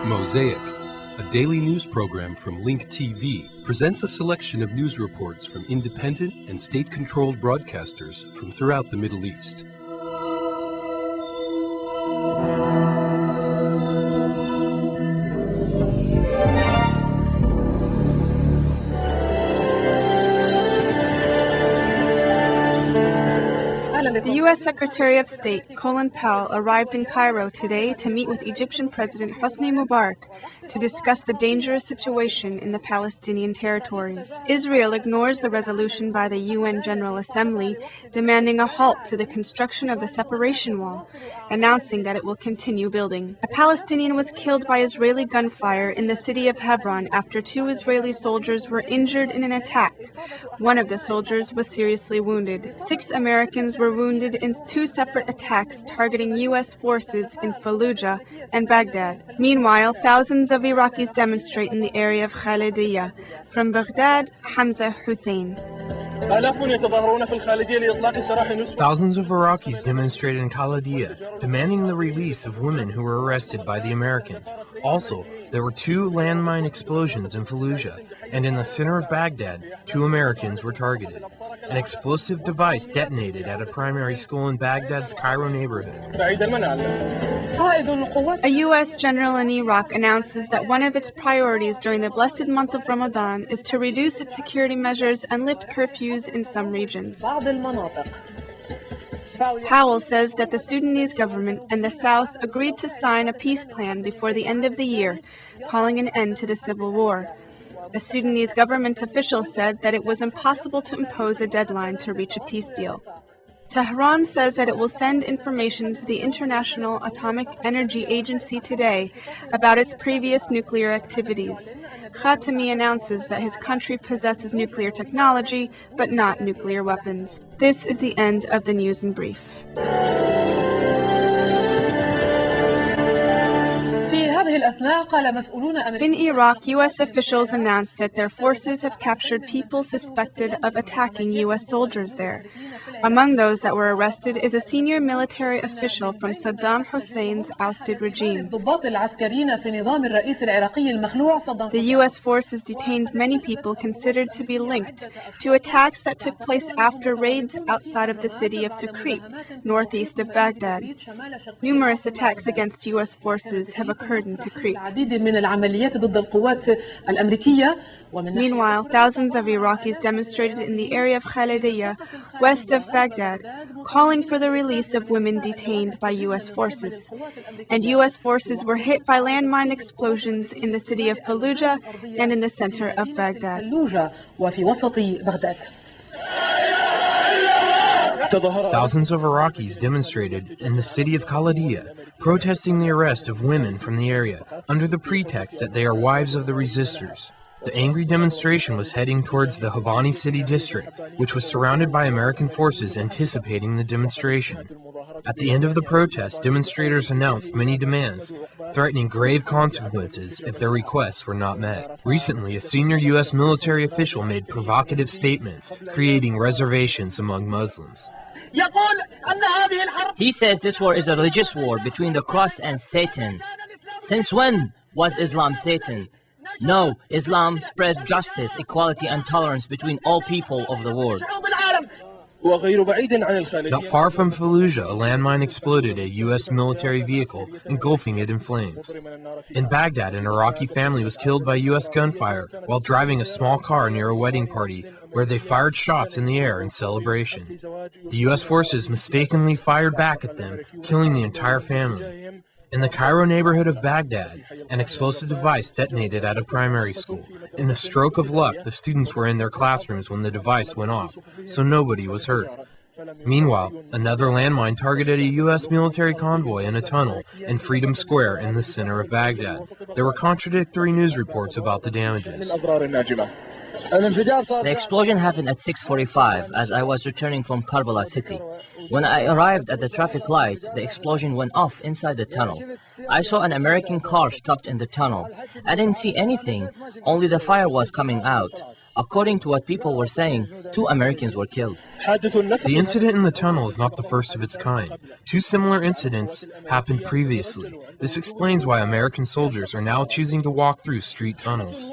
Mosaic, a daily news program from Link TV, presents a selection of news reports from independent and state-controlled broadcasters from throughout the Middle East. The U.S. Secretary of State, Colin Powell, arrived in Cairo today to meet with Egyptian President Hosni Mubarak to discuss the dangerous situation in the Palestinian territories. Israel ignores the resolution by the UN General Assembly demanding a halt to the construction of the separation wall, announcing that it will continue building. A Palestinian was killed by Israeli gunfire in the city of Hebron after 2 Israeli soldiers were injured in an attack. One of the soldiers was seriously wounded. 6 Americans were wounded in 2 separate attacks targeting U.S. forces in Fallujah and Baghdad. Meanwhile, thousands of Iraqis demonstrate in the area of Khalidiyya. From Baghdad, Hamza Hussein. Thousands of Iraqis demonstrated in Khalidiyya, demanding the release of women who were arrested by the Americans. Also, there were 2 landmine explosions in Fallujah, and in the center of Baghdad, 2 Americans were targeted. An explosive device detonated at a primary school in Baghdad's Cairo neighborhood. A U.S. general in Iraq announces that one of its priorities during the blessed month of Ramadan is to reduce its security measures and lift curfews in some regions. Powell says that the Sudanese government and the South agreed to sign a peace plan before the end of the year, calling an end to the civil war. A Sudanese government official said that it was impossible to impose a deadline to reach a peace deal. Tehran says that it will send information to the International Atomic Energy Agency today about its previous nuclear activities. Khatami announces that his country possesses nuclear technology, but not nuclear weapons. This is the end of the news in brief. In Iraq, U.S. officials announced that their forces have captured people suspected of attacking U.S. soldiers there. Among those that were arrested is a senior military official from Saddam Hussein's ousted regime. The U.S. forces detained many people considered to be linked to attacks that took place after raids outside of the city of Tikrit, northeast of Baghdad. Numerous attacks against U.S. forces have occurred in Tikrit. Meanwhile, thousands of Iraqis demonstrated in the area of Khalidiyya, west of Baghdad, calling for the release of women detained by U.S. forces. And U.S. forces were hit by landmine explosions in the city of Fallujah and in the center of Baghdad. Thousands of Iraqis demonstrated in the city of Khalidiyya, protesting the arrest of women from the area under the pretext that they are wives of the resistors. The angry demonstration was heading towards the Habani city district, which was surrounded by American forces anticipating the demonstration. At the end of the protest, demonstrators announced many demands, threatening grave consequences if their requests were not met. Recently, a senior U.S. military official made provocative statements, creating reservations among Muslims. He says this war is a religious war between the cross and Satan. Since when was Islam Satan? No, Islam spread justice, equality, and tolerance between all people of the world. Not far from Fallujah, a landmine exploded a U.S. military vehicle, engulfing it in flames. In Baghdad, an Iraqi family was killed by U.S. gunfire while driving a small car near a wedding party, where they fired shots in the air in celebration. The U.S. forces mistakenly fired back at them, killing the entire family. In the Cairo neighborhood of Baghdad, an explosive device detonated at a primary school. In a stroke of luck, the students were in their classrooms when the device went off, so nobody was hurt. Meanwhile, another landmine targeted a U.S. military convoy in a tunnel in Freedom Square in the center of Baghdad. There were contradictory news reports about the damages. The explosion happened at 6:45 as I was returning from Karbala city. When I arrived at the traffic light, the explosion went off inside the tunnel. I saw an American car stopped in the tunnel. I didn't see anything, only the fire was coming out. According to what people were saying, 2 Americans were killed. The incident in the tunnel is not the first of its kind. 2 similar incidents happened previously. This explains why American soldiers are now choosing to walk through street tunnels.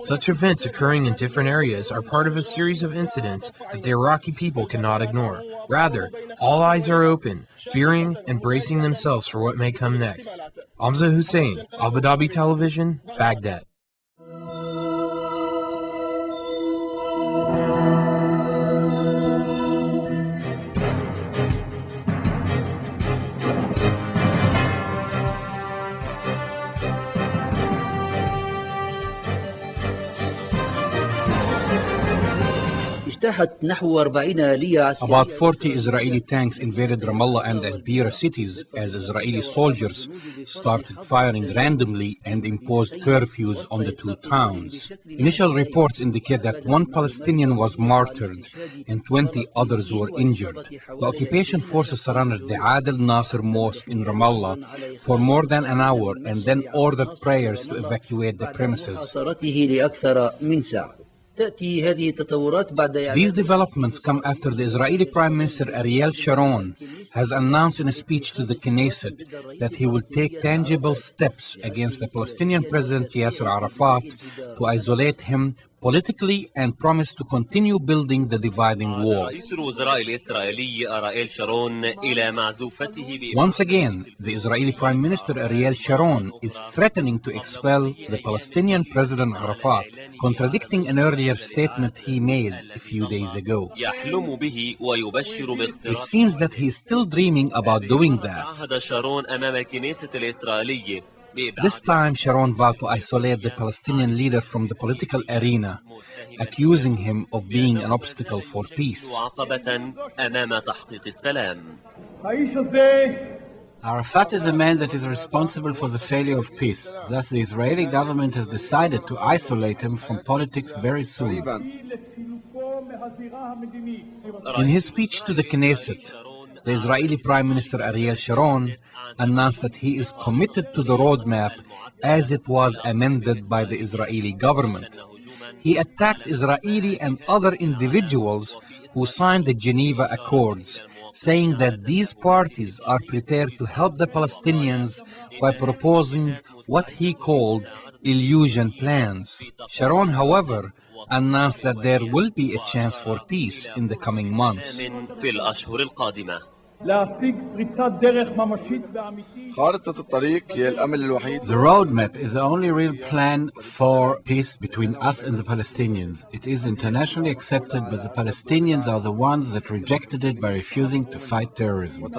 Such events occurring in different areas are part of a series of incidents that the Iraqi people cannot ignore. Rather, all eyes are open, fearing and bracing themselves for what may come next. Hamza Hussein, Abu Dhabi Television, Baghdad. About 40 Israeli tanks invaded Ramallah and Al-Bira cities as Israeli soldiers started firing randomly and imposed curfews on the 2 towns. Initial reports indicate that 1 Palestinian was martyred and 20 others were injured. The occupation forces surrounded the Adel Nasser Mosque in Ramallah for more than an hour and then ordered prayers to evacuate the premises. These developments come after the Israeli Prime Minister Ariel Sharon has announced in a speech to the Knesset that he will take tangible steps against the Palestinian President Yasser Arafat to isolate him politically and promised to continue building the dividing wall. Once again, the Israeli Prime Minister Ariel Sharon is threatening to expel the Palestinian President Arafat, contradicting an earlier statement he made a few days ago. It seems that he is still dreaming about doing that. This time, Sharon vowed to isolate the Palestinian leader from the political arena, accusing him of being an obstacle for peace. Arafat is a man that is responsible for the failure of peace. Thus, the Israeli government has decided to isolate him from politics very soon. In his speech to the Knesset, the Israeli Prime Minister Ariel Sharon announced that he is committed to the roadmap as it was amended by the Israeli government. He attacked Israeli and other individuals who signed the Geneva Accords, saying that these parties are prepared to help the Palestinians by proposing what he called illusion plans. Sharon, however, announced that there will be a chance for peace in the coming months. The roadmap is the only real plan for peace between us and the Palestinians. It is internationally accepted, but the Palestinians are the ones that rejected it by refusing to fight terrorism.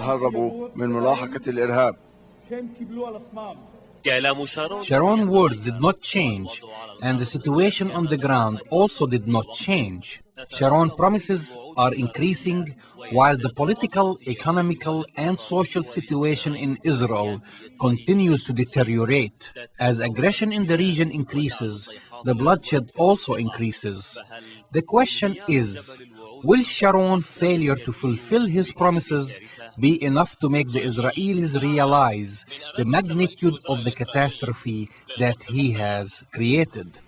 Sharon's words did not change, and the situation on the ground also did not change. Sharon's promises are increasing, while the political, economical, and social situation in Israel continues to deteriorate. As aggression in the region increases, the bloodshed also increases. The question is, will Sharon's failure to fulfill his promises be enough to make the Israelis realize the magnitude of the catastrophe that he has created?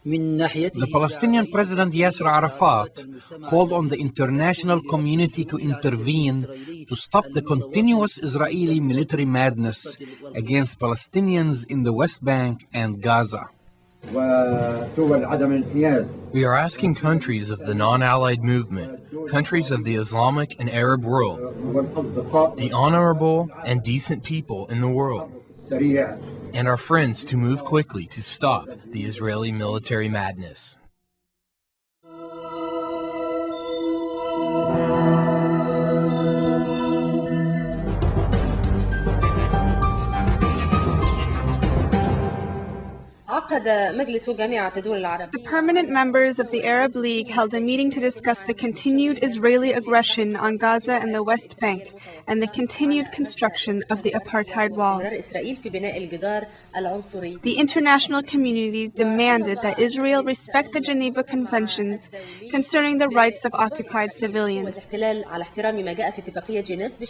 The Palestinian President Yasser Arafat called on the international community to intervene to stop the continuous Israeli military madness against Palestinians in the West Bank and Gaza. We are asking countries of the non-allied movement, countries of the Islamic and Arab world, the honorable and decent people in the world, and our friends to move quickly to stop the Israeli military madness. The permanent members of the Arab League held a meeting to discuss the continued Israeli aggression on Gaza and the West Bank and the continued construction of the apartheid wall. The international community demanded that Israel respect the Geneva Conventions concerning the rights of occupied civilians.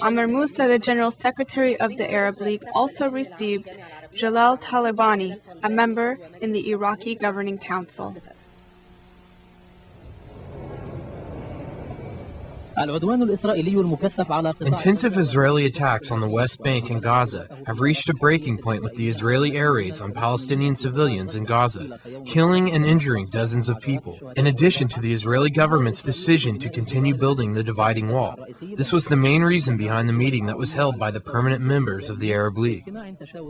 Amr Moussa, the General Secretary of the Arab League, also received Jalal Talabani, a member in the Iraqi Governing Council. Intensive Israeli attacks on the West Bank and Gaza have reached a breaking point with the Israeli air raids on Palestinian civilians in Gaza, killing and injuring dozens of people, in addition to the Israeli government's decision to continue building the dividing wall. This was the main reason behind the meeting that was held by the permanent members of the Arab League.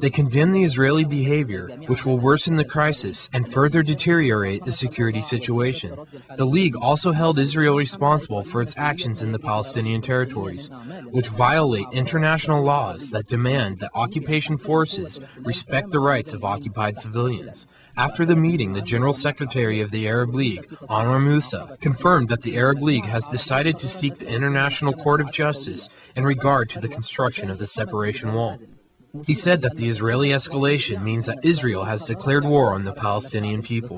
They condemn the Israeli behavior, which will worsen the crisis and further deteriorate the security situation. The League also held Israel responsible for its actions in the Palestinian territories, which violate international laws that demand that occupation forces respect the rights of occupied civilians. After the meeting, the General Secretary of the Arab League, Anwar Moussa, confirmed that the Arab League has decided to seek the International Court of Justice in regard to the construction of the separation wall. He said that the Israeli escalation means that Israel has declared war on the Palestinian people.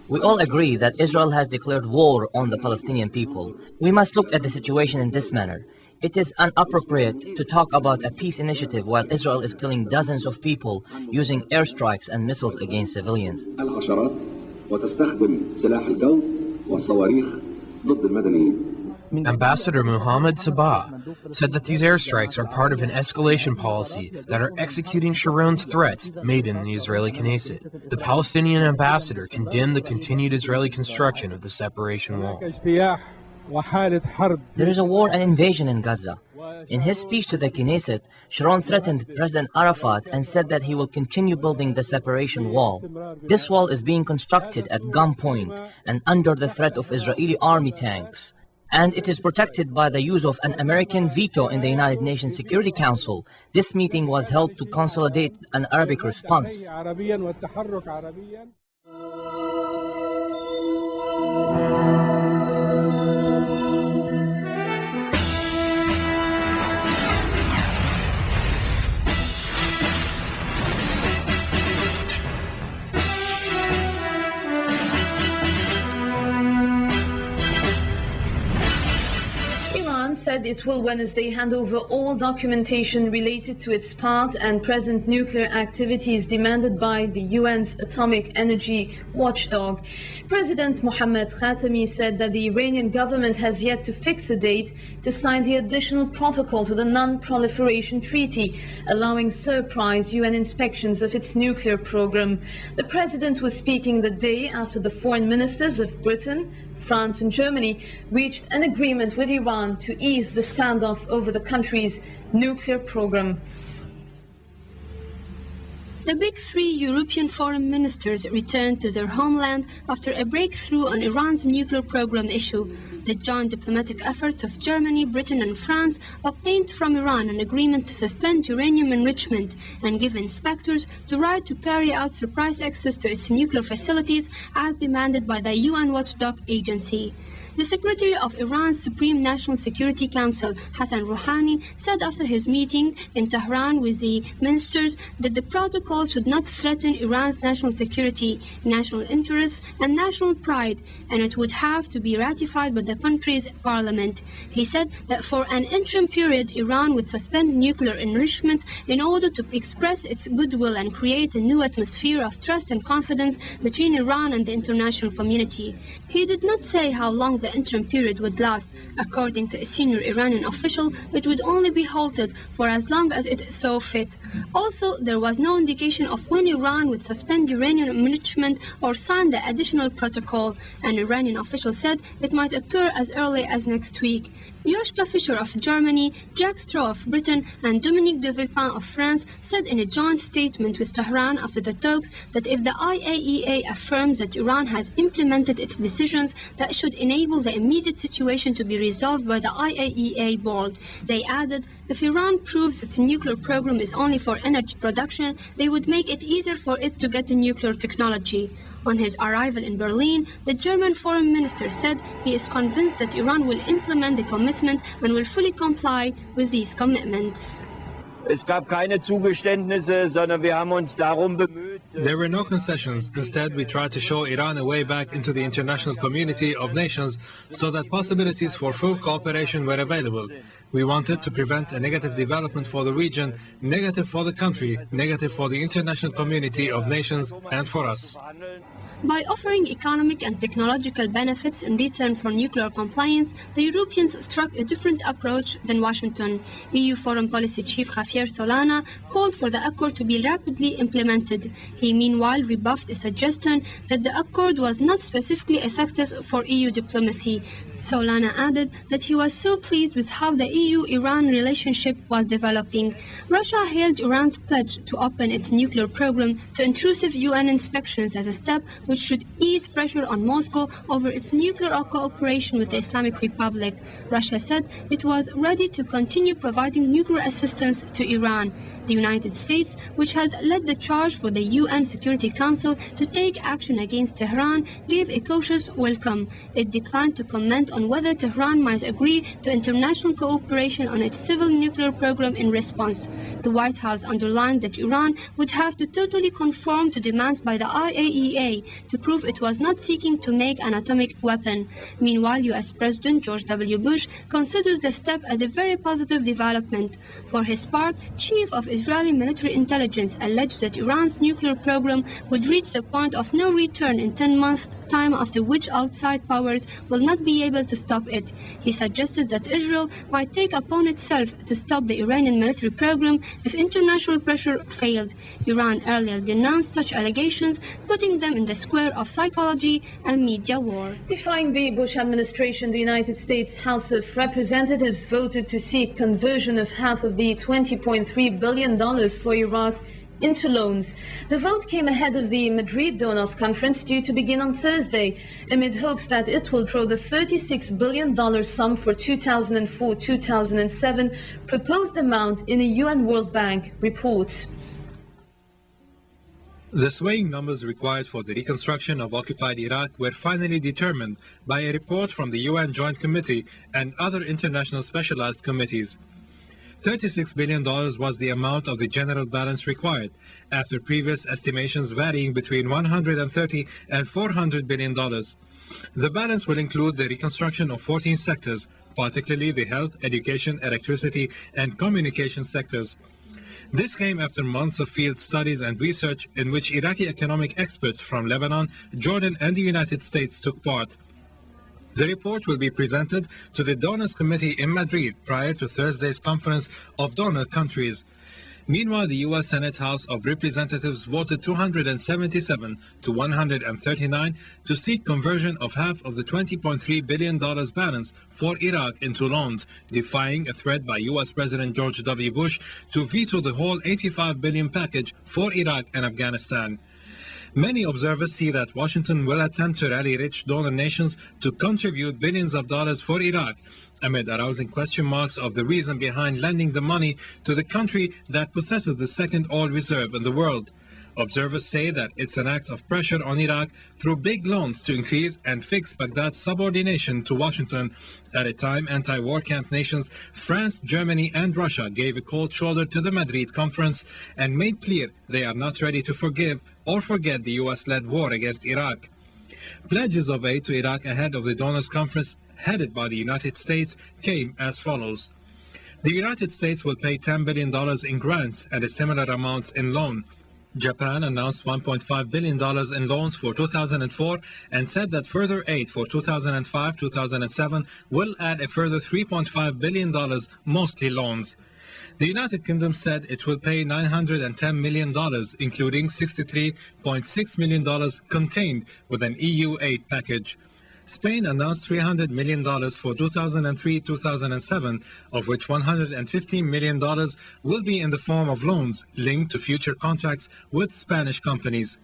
We all agree that Israel has declared war on the Palestinian people. We must look at the situation in this manner. It is inappropriate to talk about a peace initiative while Israel is killing dozens of people using airstrikes and missiles against civilians. Ambassador Mohammed Sabah said that these airstrikes are part of an escalation policy that are executing Sharon's threats made in the Israeli Knesset. The Palestinian ambassador condemned the continued Israeli construction of the separation wall. There is a war and invasion in Gaza. In his speech to the Knesset, Sharon threatened President Arafat and said that he will continue building the separation wall. This wall is being constructed at gunpoint and under the threat of Israeli army tanks. And it is protected by the use of an American veto in the United Nations Security Council. This meeting was held to consolidate an Arabic response. Said it will Wednesday hand over all documentation related to its part and present nuclear activities demanded by the UN's atomic energy watchdog. President Mohammed Khatami said that the Iranian government has yet to fix a date to sign the additional protocol to the Non-Proliferation Treaty, allowing surprise UN inspections of its nuclear program. The president was speaking the day after the foreign ministers of Britain, France and Germany reached an agreement with Iran to ease the standoff over the country's nuclear program. The big three European foreign ministers returned to their homeland after a breakthrough on Iran's nuclear program issue. The joint diplomatic efforts of Germany, Britain and France obtained from Iran an agreement to suspend uranium enrichment and give inspectors the right to carry out surprise access to its nuclear facilities as demanded by the UN watchdog agency. The Secretary of Iran's Supreme National Security Council, Hassan Rouhani, said after his meeting in Tehran with the ministers that the protocol should not threaten Iran's national security, national interests, and national pride, and it would have to be ratified by the country's parliament. He said that for an interim period, Iran would suspend nuclear enrichment in order to express its goodwill and create a new atmosphere of trust and confidence between Iran and the international community. He did not say how long the interim period would last. According to a senior Iranian official, it would only be halted for as long as it saw fit. Also, there was no indication of when Iran would suspend uranium enrichment or sign the additional protocol. An Iranian official said it might occur as early as next week. Joschka Fischer of Germany, Jacques Straw of Britain, and Dominique de Villepin of France said in a joint statement with Tehran after the talks that if the IAEA affirms that Iran has implemented its decisions, that should enable the immediate situation to be resolved by the IAEA board. They added, if Iran proves its nuclear program is only for energy production, they would make it easier for it to get the nuclear technology. On his arrival in Berlin, the German foreign minister said he is convinced that Iran will implement the commitment and will fully comply with these commitments. There were no concessions. Instead, we tried to show Iran a way back into the international community of nations so that possibilities for full cooperation were available. We wanted to prevent a negative development for the region, negative for the country, negative for the international community of nations, and for us. By offering economic and technological benefits in return for nuclear compliance, the Europeans struck a different approach than Washington. EU Foreign Policy Chief Javier Solana called for the accord to be rapidly implemented. He meanwhile rebuffed a suggestion that the accord was not specifically a success for EU diplomacy. Solana added that he was so pleased with how the EU-Iran relationship was developing. Russia hailed Iran's pledge to open its nuclear program to intrusive UN inspections as a step which should ease pressure on Moscow over its nuclear cooperation with the Islamic Republic. Russia said it was ready to continue providing nuclear assistance to Iran. The United States, which has led the charge for the UN Security Council to take action against Tehran, gave a cautious welcome. It declined to comment on whether Tehran might agree to international cooperation on its civil nuclear program in response. The White House underlined that Iran would have to totally conform to demands by the IAEA to prove it was not seeking to make an atomic weapon. Meanwhile, U.S. President George W. Bush considers the step as a very positive development. For his part, Chief of Israeli military intelligence alleged that Iran's nuclear program would reach the point of no return in 10 months' time, after which outside powers will not be able to stop it. He suggested that Israel might take upon itself to stop the Iranian military program if international pressure failed. Iran earlier denounced such allegations, putting them in the square of psychology and media war. Defying the Bush administration, the United States House of Representatives voted to seek conversion of half of the $20.3 billion for Iraq into loans. The vote came ahead of the Madrid Donors Conference due to begin on Thursday, amid hopes that it will draw the $36 billion sum for 2004-2007 proposed amount in a UN World Bank report. The swaying numbers required for the reconstruction of occupied Iraq were finally determined by a report from the UN Joint Committee and other international specialized committees. $36 billion was the amount of the general balance required, after previous estimations varying between $130 and $400 billion. The balance will include the reconstruction of 14 sectors, particularly the health, education, electricity, and communication sectors. This came after months of field studies and research in which Iraqi economic experts from Lebanon, Jordan, and the United States took part. The report will be presented to the Donors Committee in Madrid prior to Thursday's conference of donor countries. Meanwhile, the U.S. Senate House of Representatives voted 277 to 139 to seek conversion of half of the $20.3 billion balance for Iraq into loans, defying a threat by U.S. President George W. Bush to veto the whole $85 billion package for Iraq and Afghanistan. Many observers see that Washington will attempt to rally rich donor nations to contribute billions of dollars for Iraq, amid arousing question marks of the reason behind lending the money to the country that possesses the second oil reserve in the world. Observers say that it's an act of pressure on Iraq through big loans to increase and fix Baghdad's subordination to Washington, at a time anti-war camp nations France, Germany, and Russia gave a cold shoulder to the Madrid conference and made clear they are not ready to forgive or forget the U.S.-led war against Iraq. Pledges of aid to Iraq ahead of the Donors Conference headed by the United States came as follows. The United States will pay $10 billion in grants and a similar amount in loan. Japan announced $1.5 billion in loans for 2004 and said that further aid for 2005-2007 will add a further $3.5 billion, mostly loans. The United Kingdom said it will pay $910 million, including $63.6 million contained with an EU aid package. Spain announced $300 million for 2003-2007, of which $115 million will be in the form of loans linked to future contracts with Spanish companies.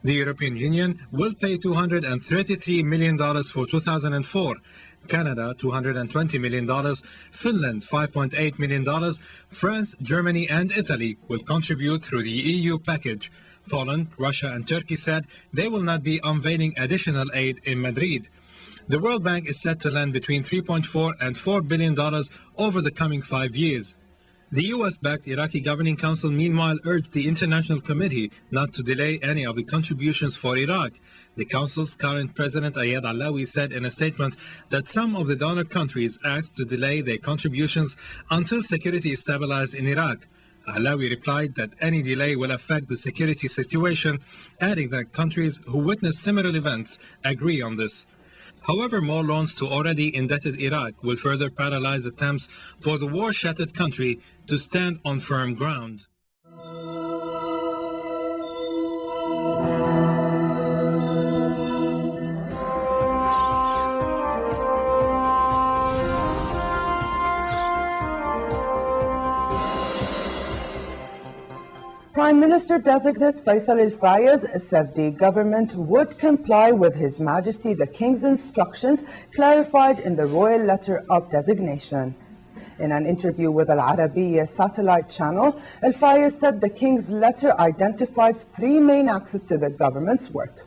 The European Union will pay $233 million for 2004, Canada $220 million, Finland $5.8 million, France, Germany, and Italy will contribute through the EU package. Poland, Russia, and Turkey said they will not be unveiling additional aid in Madrid. The World Bank is set to lend between $3.4 and $4 billion over the coming 5 years. The U.S.-backed Iraqi Governing Council meanwhile urged the International Committee not to delay any of the contributions for Iraq. The Council's current President Ayad Allawi said in a statement that some of the donor countries asked to delay their contributions until security is stabilized in Iraq. Alawi replied that any delay will affect the security situation, adding that countries who witness similar events agree on this. However, more loans to already indebted Iraq will further paralyze attempts for the war-shattered country to stand on firm ground. Prime Minister-designate Faisal Al-Fayez said the government would comply with His Majesty the King's instructions clarified in the Royal Letter of Designation. In an interview with Al Arabiya satellite channel, Al-Fayez said the King's letter identifies three main axes to the government's work.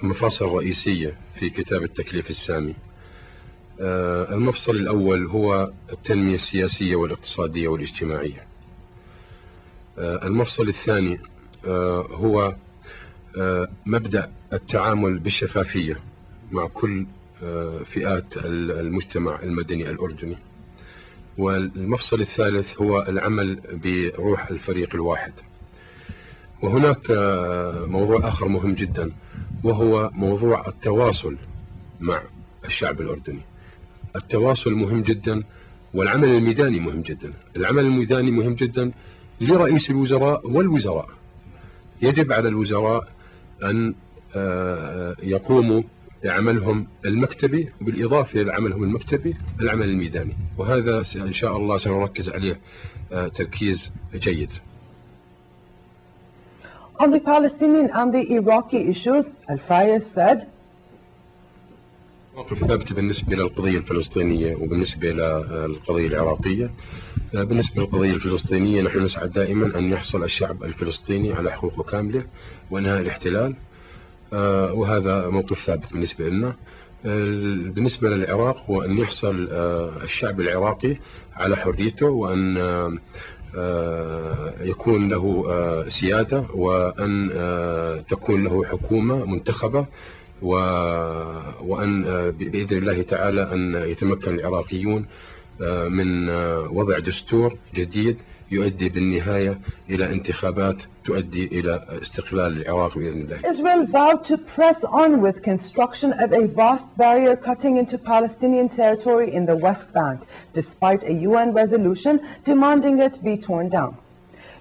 المفاصل الرئيسية في كتاب التكليف السامي. المفصل الأول هو التنمية السياسية والاقتصادية والاجتماعية. المفصل الثاني هو مبدأ التعامل بالشفافية مع كل فئات المجتمع المدني الأردني. والمفصل الثالث هو العمل بروح الفريق الواحد. وهناك موضوع آخر مهم جدا وهو موضوع التواصل مع الشعب الأردني. التواصل مهم جدا والعمل الميداني مهم جدا. العمل الميداني مهم جدا لرئيس الوزراء والوزراء. يجب على الوزراء أن يقوموا بعملهم المكتبي وبالإضافة إلى عملهم المكتبي العمل الميداني، وهذا إن شاء الله سنركز عليه تركيز جيد. On the Palestinian and the Iraqi issues, Al-Fayez said, موقف ثابت بالنسبة للقضية الفلسطينية وبالنسبة للقضية العراقية. بالنسبة للقضية الفلسطينية نحن نسعى دائما أن يحصل الشعب الفلسطيني على حقوقه كاملة وإنهاء الاحتلال، وهذا موقف ثابت بالنسبة لنا. بالنسبة للعراق هو أن يحصل الشعب العراقي على حريته وأن يكون له سيادة وأن تكون له حكومة منتخبة، وأن بإذن الله تعالى أن يتمكن العراقيون من وضع دستور جديد يؤدي بالنهاية إلى انتخابات تؤدي إلى استقلال العراق بإذن الله. Israel vowed to press on with construction of a vast barrier cutting into Palestinian territory in the West Bank, despite a UN resolution demanding it be torn down.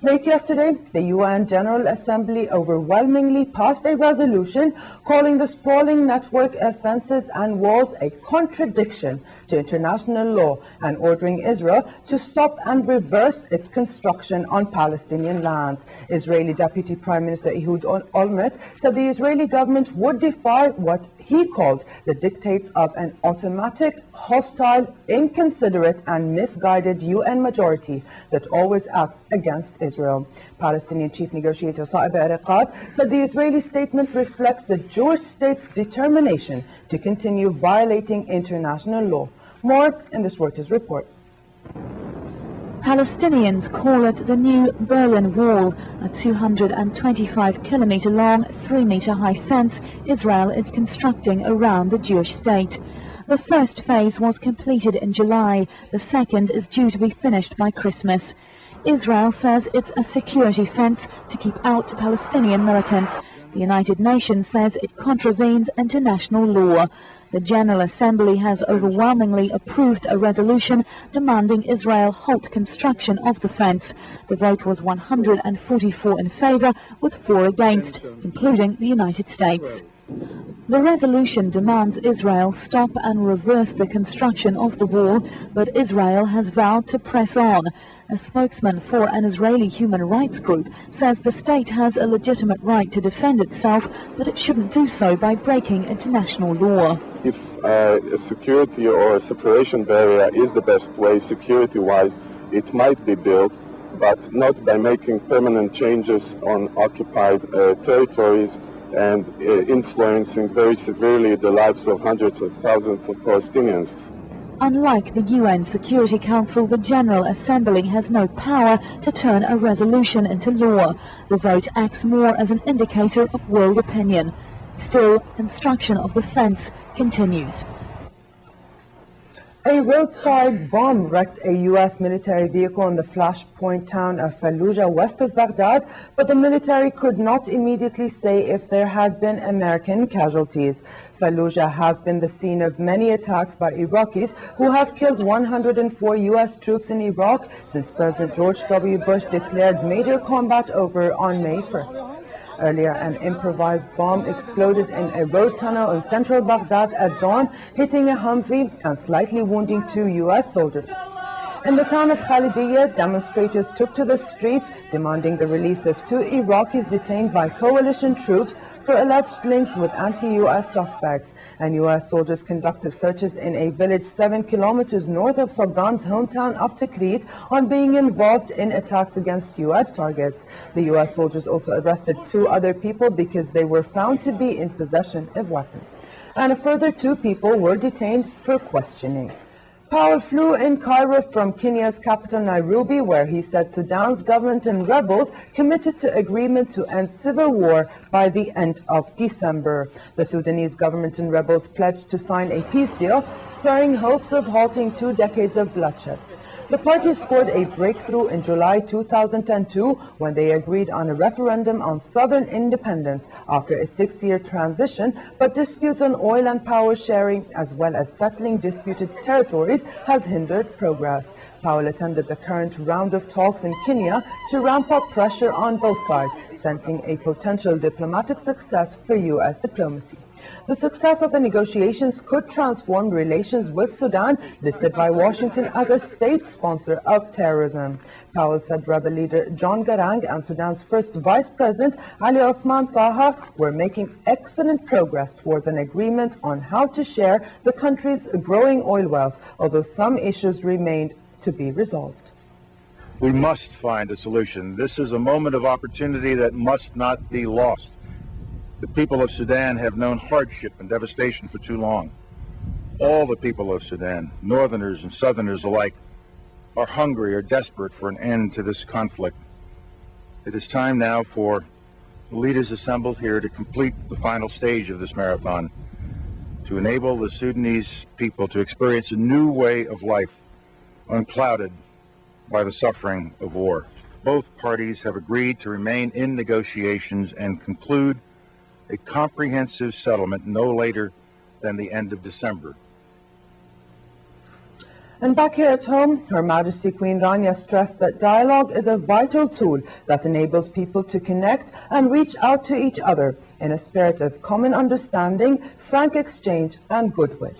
Late yesterday, the UN General Assembly overwhelmingly passed a resolution calling the sprawling network of fences and walls a contradiction to international law and ordering Israel to stop and reverse its construction on Palestinian lands. Israeli Deputy Prime Minister Ehud Olmert said the Israeli government would defy what he called the dictates of an automatic, hostile, inconsiderate and misguided UN majority that always acts against Israel. Palestinian Chief Negotiator Saeb Erekat said the Israeli statement reflects the Jewish state's determination to continue violating international law. More in this Reuters report. Palestinians call it the new Berlin Wall, a 225-kilometer long, 3-meter high fence Israel is constructing around the Jewish state. The first phase was completed in July. The second is due to be finished by Christmas. Israel says it's a security fence to keep out Palestinian militants. The United Nations says it contravenes international law. The General Assembly has overwhelmingly approved a resolution demanding Israel halt construction of the fence. The vote was 144 in favor with 4 against, including the United States. The resolution demands Israel stop and reverse the construction of the wall, but Israel has vowed to press on. A spokesman for an Israeli human rights group says the state has a legitimate right to defend itself, but it shouldn't do so by breaking international law. If a security or a separation barrier is the best way security-wise, it might be built, but not by making permanent changes on occupied territories and influencing very severely the lives of hundreds of thousands of Palestinians. Unlike the UN Security Council, the General Assembly has no power to turn a resolution into law. The vote acts more as an indicator of world opinion. Still, construction of the fence continues. A roadside bomb wrecked a U.S. military vehicle in the flashpoint town of Fallujah west of Baghdad, but the military could not immediately say if there had been American casualties. Fallujah has been the scene of many attacks by Iraqis who have killed 104 U.S. troops in Iraq since President George W. Bush declared major combat over on May 1st. Earlier, an improvised bomb exploded in a road tunnel in central Baghdad at dawn, hitting a Humvee and slightly wounding 2 U.S. soldiers. In the town of Khalidiyya, demonstrators took to the streets demanding the release of 2 Iraqis detained by coalition troops for alleged links with anti-U.S. suspects. And U.S. soldiers conducted searches in a village 7 kilometers north of Saddam's hometown of Tikrit on being involved in attacks against U.S. targets. The U.S. soldiers also arrested 2 other people because they were found to be in possession of weapons. And a further 2 people were detained for questioning. Powell flew in Cairo from Kenya's capital Nairobi, where he said Sudan's government and rebels committed to agreement to end civil war by the end of December. The Sudanese government and rebels pledged to sign a peace deal, spurring hopes of halting 2 decades of bloodshed. The party scored a breakthrough in July 2002 when they agreed on a referendum on southern independence after a 6-year transition, but disputes on oil and power sharing as well as settling disputed territories has hindered progress. Powell attended the current round of talks in Kenya to ramp up pressure on both sides, sensing a potential diplomatic success for U.S. diplomacy. The success of the negotiations could transform relations with Sudan, listed by Washington as a state sponsor of terrorism. Powell said rebel leader John Garang and Sudan's first vice president Ali Osman Taha were making excellent progress towards an agreement on how to share the country's growing oil wealth, although some issues remained to be resolved. We must find a solution. This is a moment of opportunity that must not be lost. The people of Sudan have known hardship and devastation for too long. All the people of Sudan, Northerners and Southerners alike, are hungry or desperate for an end to this conflict. It is time now for the leaders assembled here to complete the final stage of this marathon, to enable the Sudanese people to experience a new way of life, unclouded by the suffering of war. Both parties have agreed to remain in negotiations and conclude a comprehensive settlement no later than the end of December. And back here at home, Her Majesty Queen Rania stressed that dialogue is a vital tool that enables people to connect and reach out to each other in a spirit of common understanding, frank exchange, and goodwill.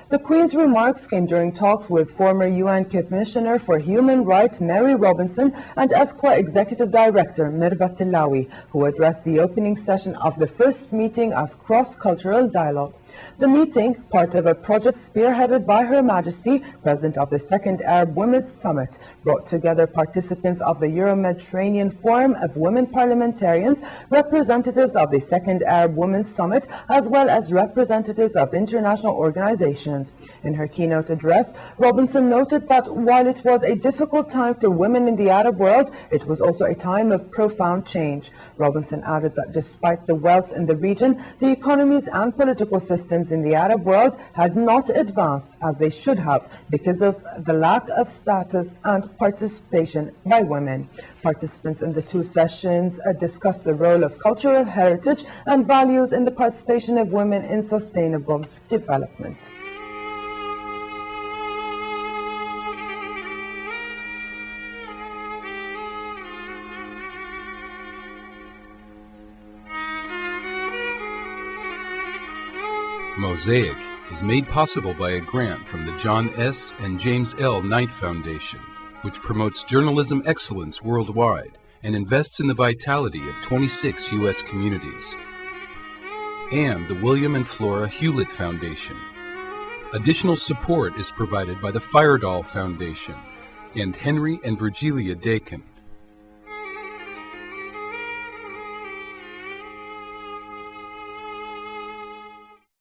The Queen's remarks came during talks with former UN Commissioner for Human Rights Mary Robinson and ESQA Executive Director Mirvat Tilawi, who addressed the opening session of the first meeting of cross-cultural dialogue. The meeting, part of a project spearheaded by Her Majesty, President of the Second Arab Women's Summit, brought together participants of the Euro-Mediterranean Forum of Women Parliamentarians, representatives of the Second Arab Women's Summit, as well as representatives of international organizations. In her keynote address, Robinson noted that while it was a difficult time for women in the Arab world, it was also a time of profound change. Robinson added that despite the wealth in the region, the economies and political systems in the Arab world had not advanced as they should have because of the lack of status and participation by women. Participants in the 2 sessions discussed the role of cultural heritage and values in the participation of women in sustainable development. Mosaic is made possible by a grant from the John S. and James L. Knight Foundation, which promotes journalism excellence worldwide and invests in the vitality of 26 U.S. communities, and the William and Flora Hewlett Foundation. Additional support is provided by the Firedoll Foundation and Henry and Virgilia Dakin.